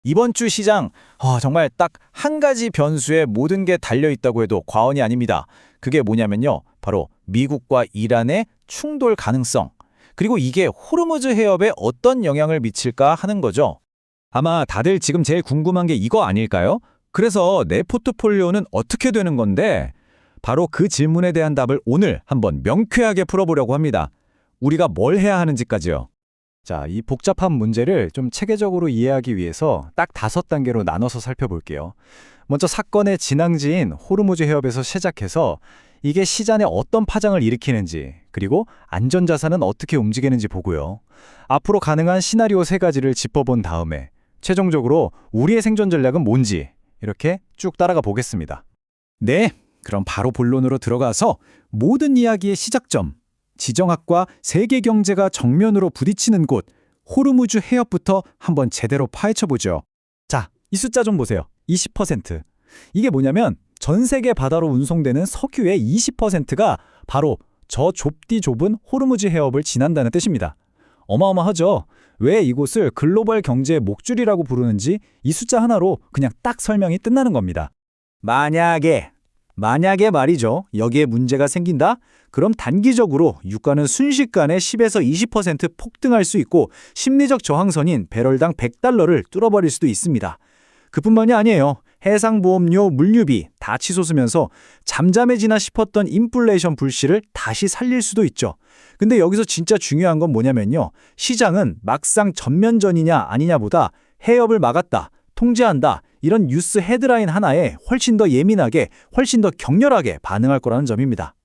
이번 주 시장, 정말 딱 한 가지 변수에 모든 게 달려있다고 해도 과언이 아닙니다. 그게 뭐냐면요. 바로 미국과 이란의 충돌 가능성. 그리고 이게 호르무즈 해협에 어떤 영향을 미칠까 하는 거죠. 아마 다들 지금 제일 궁금한 게 이거 아닐까요? 그래서 내 포트폴리오는 어떻게 되는 건데? 바로 그 질문에 대한 답을 오늘 한번 명쾌하게 풀어보려고 합니다. 우리가 뭘 해야 하는지까지요. 자, 이 복잡한 문제를 좀 체계적으로 이해하기 위해서 딱 5단계로 나눠서 살펴볼게요. 먼저 사건의 진앙지인 호르무즈 해협에서 시작해서 이게 시장에 어떤 파장을 일으키는지, 그리고 안전자산은 어떻게 움직이는지 보고요. 앞으로 가능한 시나리오 3가지를 짚어본 다음에 최종적으로 우리의 생존 전략은 뭔지 이렇게 쭉 따라가 보겠습니다. 네, 그럼 바로 본론으로 들어가서 모든 이야기의 시작점, 지정학과 세계 경제가 정면으로 부딪히는 곳, 호르무즈 해협부터 한번 제대로 파헤쳐보죠. 자, 이 숫자 좀 보세요. 20%. 이게 뭐냐면 전 세계 바다로 운송되는 석유의 20%가 바로 저 좁디 좁은 호르무즈 해협을 지난다는 뜻입니다. 어마어마하죠? 왜 이곳을 글로벌 경제의 목줄이라고 부르는지 이 숫자 하나로 그냥 딱 설명이 끝나는 겁니다. 만약에 말이죠. 여기에 문제가 생긴다? 그럼 단기적으로 유가는 순식간에 10에서 20% 폭등할 수 있고 심리적 저항선인 배럴당 $100를 뚫어버릴 수도 있습니다. 그뿐만이 아니에요. 해상보험료, 물류비 다 치솟으면서 잠잠해지나 싶었던 인플레이션 불씨를 다시 살릴 수도 있죠. 근데 여기서 진짜 중요한 건 뭐냐면요. 시장은 막상 전면전이냐 아니냐보다 해협을 막았다, 통제한다, 이런 뉴스 헤드라인 하나에 훨씬 더 예민하게, 훨씬 더 격렬하게 반응할 거라는 점입니다.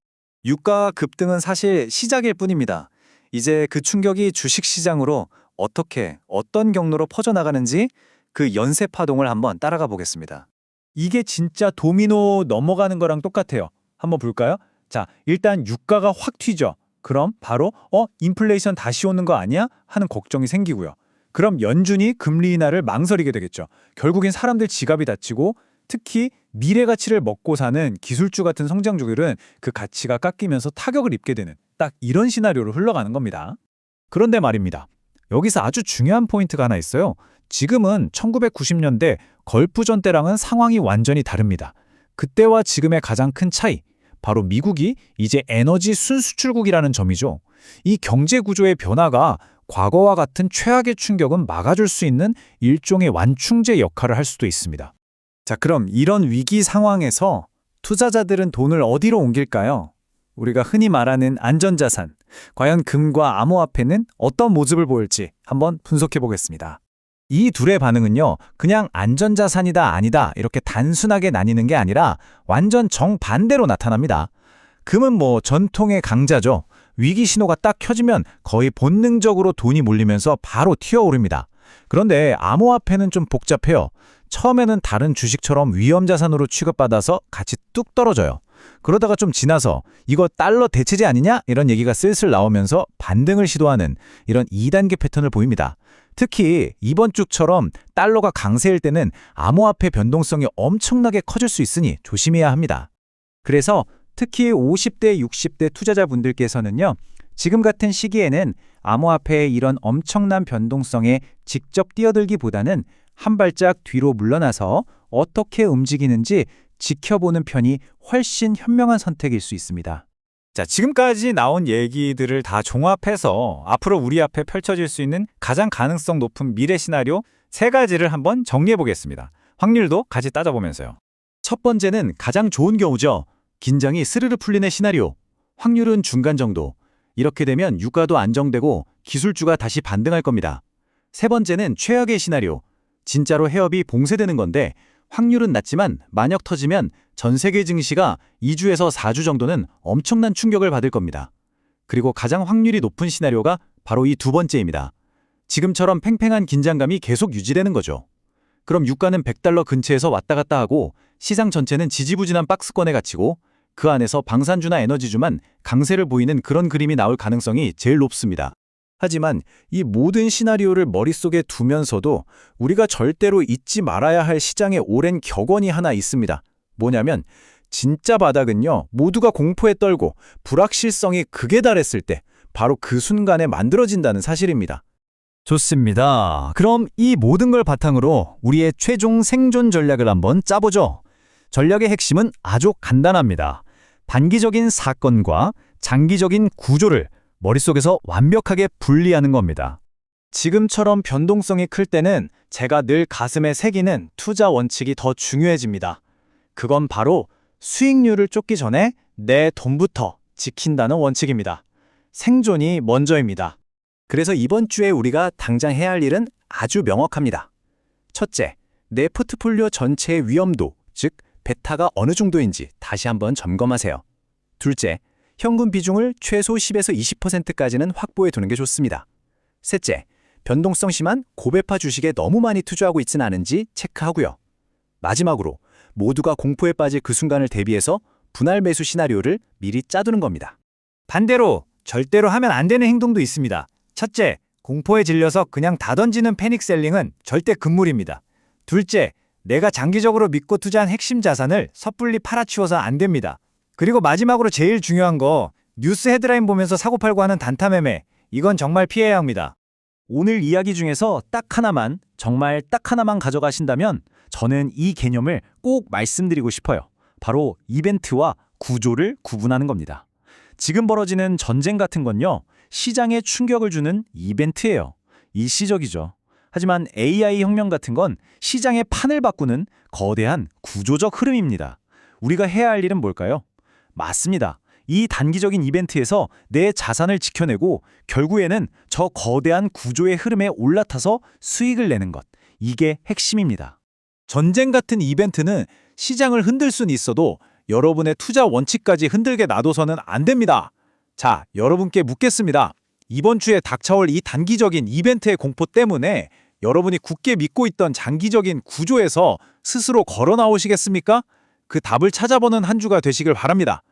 유가 급등은 사실 시작일 뿐입니다. 이제 그 충격이 주식시장으로 어떻게, 어떤 경로로 퍼져나가는지 그 연쇄 파동을 한번 따라가 보겠습니다. 이게 진짜 도미노 넘어가는 거랑 똑같아요. 한번 볼까요? 자, 일단 유가가 확 튀죠. 그럼 바로 인플레이션 다시 오는 거 아니야? 하는 걱정이 생기고요. 그럼 연준이 금리 인하를 망설이게 되겠죠. 결국엔 사람들 지갑이 다치고 특히 미래 가치를 먹고 사는 기술주 같은 성장주들은 그 가치가 깎이면서 타격을 입게 되는 딱 이런 시나리오로 흘러가는 겁니다. 그런데 말입니다. 여기서 아주 중요한 포인트가 하나 있어요. 지금은 1990년대 걸프전 때랑은 상황이 완전히 다릅니다. 그때와 지금의 가장 큰 차이, 바로 미국이 이제 에너지 순수출국이라는 점이죠. 이 경제 구조의 변화가 과거와 같은 최악의 충격은 막아줄 수 있는 일종의 완충제 역할을 할 수도 있습니다. 자, 그럼 이런 위기 상황에서 투자자들은 돈을 어디로 옮길까요? 우리가 흔히 말하는 안전자산, 과연 금과 암호화폐는 어떤 모습을 보일지 한번 분석해 보겠습니다. 이 둘의 반응은요, 그냥 안전자산이다 아니다 이렇게 단순하게 나뉘는 게 아니라 완전 정반대로 나타납니다. 금은 전통의 강자죠. 위기 신호가 딱 켜지면 거의 본능적으로 돈이 몰리면서 바로 튀어오릅니다. 그런데 암호화폐는 좀 복잡해요. 처음에는 다른 주식처럼 위험자산으로 취급받아서 같이 뚝 떨어져요. 그러다가 좀 지나서 이거 달러 대체제 아니냐? 이런 얘기가 슬슬 나오면서 반등을 시도하는 이런 2단계 패턴을 보입니다. 특히 이번 주처럼 달러가 강세일 때는 암호화폐 변동성이 엄청나게 커질 수 있으니 조심해야 합니다. 그래서 특히 50대, 60대 투자자분들께서는요, 지금 같은 시기에는 암호화폐의 이런 엄청난 변동성에 직접 뛰어들기보다는 한 발짝 뒤로 물러나서 어떻게 움직이는지 지켜보는 편이 훨씬 현명한 선택일 수 있습니다. 자, 지금까지 나온 얘기들을 다 종합해서 앞으로 우리 앞에 펼쳐질 수 있는 가장 가능성 높은 미래 시나리오 3가지를 한번 정리해 보겠습니다. 확률도 같이 따져보면서요. 첫 번째는 가장 좋은 경우죠. 긴장이 스르르 풀리는 시나리오. 확률은 중간 정도. 이렇게 되면 유가도 안정되고 기술주가 다시 반등할 겁니다. 세 번째는 최악의 시나리오. 진짜로 해협이 봉쇄되는 건데 확률은 낮지만 만약 터지면 전 세계 증시가 2주에서 4주 정도는 엄청난 충격을 받을 겁니다. 그리고 가장 확률이 높은 시나리오가 바로 이 두 번째입니다. 지금처럼 팽팽한 긴장감이 계속 유지되는 거죠. 그럼 유가는 $100 근처에서 왔다 갔다 하고 시장 전체는 지지부진한 박스권에 갇히고 그 안에서 방산주나 에너지주만 강세를 보이는 그런 그림이 나올 가능성이 제일 높습니다. 하지만 이 모든 시나리오를 머릿속에 두면서도 우리가 절대로 잊지 말아야 할 시장의 오랜 격언이 하나 있습니다. 뭐냐면 진짜 바닥은요, 모두가 공포에 떨고 불확실성이 극에 달했을 때 바로 그 순간에 만들어진다는 사실입니다. 좋습니다. 그럼 이 모든 걸 바탕으로 우리의 최종 생존 전략을 한번 짜보죠. 전략의 핵심은 아주 간단합니다. 단기적인 사건과 장기적인 구조를 머릿속에서 완벽하게 분리하는 겁니다. 지금처럼 변동성이 클 때는 제가 늘 가슴에 새기는 투자 원칙이 더 중요해집니다. 그건 바로 수익률을 쫓기 전에 내 돈부터 지킨다는 원칙입니다. 생존이 먼저입니다. 그래서 이번 주에 우리가 당장 해야 할 일은 아주 명확합니다. 첫째, 내 포트폴리오 전체의 위험도, 즉 베타가 어느 정도인지 다시 한번 점검하세요. 둘째, 현금 비중을 최소 10에서 20%까지는 확보해 두는 게 좋습니다. 셋째, 변동성 심한 고배파 주식에 너무 많이 투자하고 있지는 않은지 체크하고요. 마지막으로 모두가 공포에 빠질 그 순간을 대비해서 분할 매수 시나리오를 미리 짜두는 겁니다. 반대로 절대로 하면 안 되는 행동도 있습니다. 첫째, 공포에 질려서 그냥 다 던지는 패닉셀링은 절대 금물입니다. 둘째, 내가 장기적으로 믿고 투자한 핵심 자산을 섣불리 팔아치워서 안 됩니다. 그리고 마지막으로 제일 중요한 거, 뉴스 헤드라인 보면서 사고팔고 하는 단타매매, 이건 정말 피해야 합니다. 오늘 이야기 중에서 딱 하나만, 정말 딱 하나만 가져가신다면 저는 이 개념을 꼭 말씀드리고 싶어요. 바로 이벤트와 구조를 구분하는 겁니다. 지금 벌어지는 전쟁 같은 건요, 시장에 충격을 주는 이벤트예요. 일시적이죠. 하지만 AI 혁명 같은 건 시장의 판을 바꾸는 거대한 구조적 흐름입니다. 우리가 해야 할 일은 뭘까요? 맞습니다. 이 단기적인 이벤트에서 내 자산을 지켜내고 결국에는 저 거대한 구조의 흐름에 올라타서 수익을 내는 것. 이게 핵심입니다. 전쟁 같은 이벤트는 시장을 흔들 수는 있어도 여러분의 투자 원칙까지 흔들게 놔둬서는 안 됩니다. 자, 여러분께 묻겠습니다. 이번 주에 닥쳐올 이 단기적인 이벤트의 공포 때문에 여러분이 굳게 믿고 있던 장기적인 구조에서 스스로 걸어 나오시겠습니까? 그 답을 찾아보는 한 주가 되시길 바랍니다.